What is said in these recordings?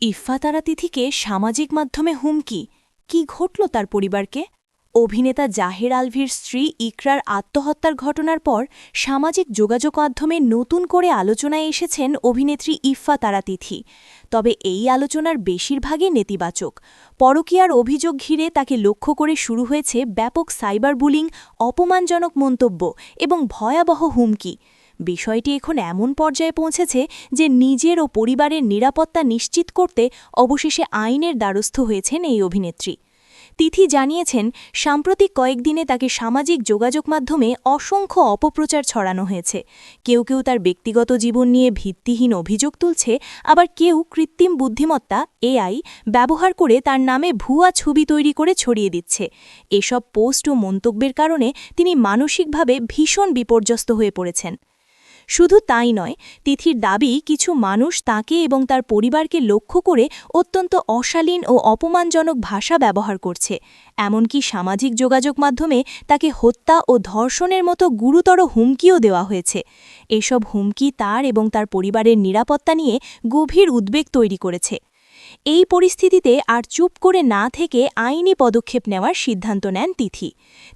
ইফফাতারা তিথিকে সামাজিক মাধ্যমে হুমকি কি ঘটল তার পরিবারকে? অভিনেতা জাহের আলভির স্ত্রী ইকরার আত্মহত্যার ঘটনার পর সামাজিক যোগাযোগ মাধ্যমে নতুন করে আলোচনায় এসেছেন অভিনেত্রী ইফফাতারা তিথি। তবে এই আলোচনার বেশিরভাগই নেতিবাচক। পরকীয়ার অভিযোগ ঘিরে তাকে লক্ষ্য করে শুরু হয়েছে ব্যাপক সাইবার বুলিং, অপমানজনক মন্তব্য এবং ভয়াবহ হুমকি। বিষয়টি এখন এমন পর্যায়ে পৌঁছেছে যে নিজের ও পরিবারের নিরাপত্তা নিশ্চিত করতে অবশেষে আইনের দ্বারস্থ হয়েছেন এই অভিনেত্রী। তিথি জানিয়েছেন, সাম্প্রতিক কয়েকদিনে তাকে সামাজিক যোগাযোগ মাধ্যমে অসংখ্য অপপ্রচার ছড়ানো হয়েছে। কেউ কেউ তার ব্যক্তিগত জীবন নিয়ে ভিত্তিহীন অভিযোগ তুলছে, আবার কেউ কৃত্রিম বুদ্ধিমত্তা এআই ব্যবহার করে তার নামে ভুয়া ছবি তৈরি করে ছড়িয়ে দিচ্ছে। এসব পোস্ট ও মন্তব্যের কারণে তিনি মানসিকভাবে ভীষণ বিপর্যস্ত হয়ে পড়েছেন। শুধু তাই নয়, তিথির দাবি কিছু মানুষ তাকে এবং তার পরিবারকে লক্ষ্য করে অত্যন্ত অশালীন ও অপমানজনক ভাষা ব্যবহার করছে। এমনকি সামাজিক যোগাযোগ মাধ্যমে তাকে হত্যা ও ধর্ষণের মতো গুরুতর হুমকিও দেওয়া হয়েছে। এসব হুমকি তার এবং তার পরিবারের নিরাপত্তা নিয়ে গভীর উদ্বেগ তৈরি করেছে। এই পরিস্থিতিতে আর চুপ করে না থেকে আইনি পদক্ষেপ নেওয়ার সিদ্ধান্ত নেন তিথি।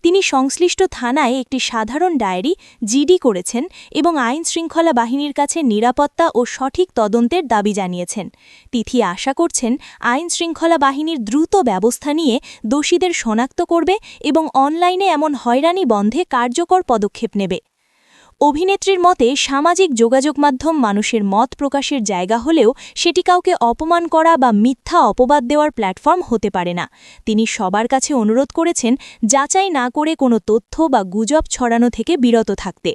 তিনি সংশ্লিষ্ট থানায় একটি সাধারণ ডায়েরি জিডি করেছেন এবং আইনশৃঙ্খলা বাহিনীর কাছে নিরাপত্তা ও সঠিক তদন্তের দাবি জানিয়েছেন। তিথি আশা করছেন আইনশৃঙ্খলা বাহিনীর দ্রুত ব্যবস্থা নিয়ে দোষীদের শনাক্ত করবে এবং অনলাইনে এমন হয়রানি বন্ধে কার্যকর পদক্ষেপ নেবে। অভিনেত্রীর মতে, সামাজিক যোগাযোগ মাধ্যম মানুষের মত প্রকাশের জায়গা হলেও সেটি কাউকে অপমান করা বা মিথ্যা অপবাদ দেওয়ার প্ল্যাটফর্ম হতে পারে না। তিনি সবার কাছে অনুরোধ করেছেন যাচাই না করে কোনো তথ্য বা গুজব ছড়ানো থেকে বিরত থাকতে।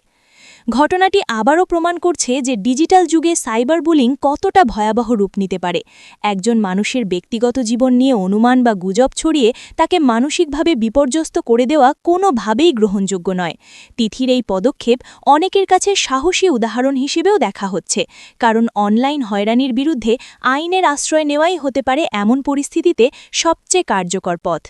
ঘটনাটি আবারও প্রমাণ করছে যে ডিজিটাল যুগে সাইবার বুলিং কতটা ভয়াবহ রূপ নিতে পারে। একজন মানুষের ব্যক্তিগত জীবন নিয়ে অনুমান বা গুজব ছড়িয়ে তাকে মানসিকভাবে বিপর্যস্ত করে দেওয়া কোনোভাবেই গ্রহণযোগ্য নয়। তিথির এই পদক্ষেপ অনেকের কাছে সাহসী উদাহরণ হিসেবেও দেখা হচ্ছে, কারণ অনলাইন হয়রানির বিরুদ্ধে আইনের আশ্রয় নেওয়াই হতে পারে এমন পরিস্থিতিতে সবচেয়ে কার্যকর পথ।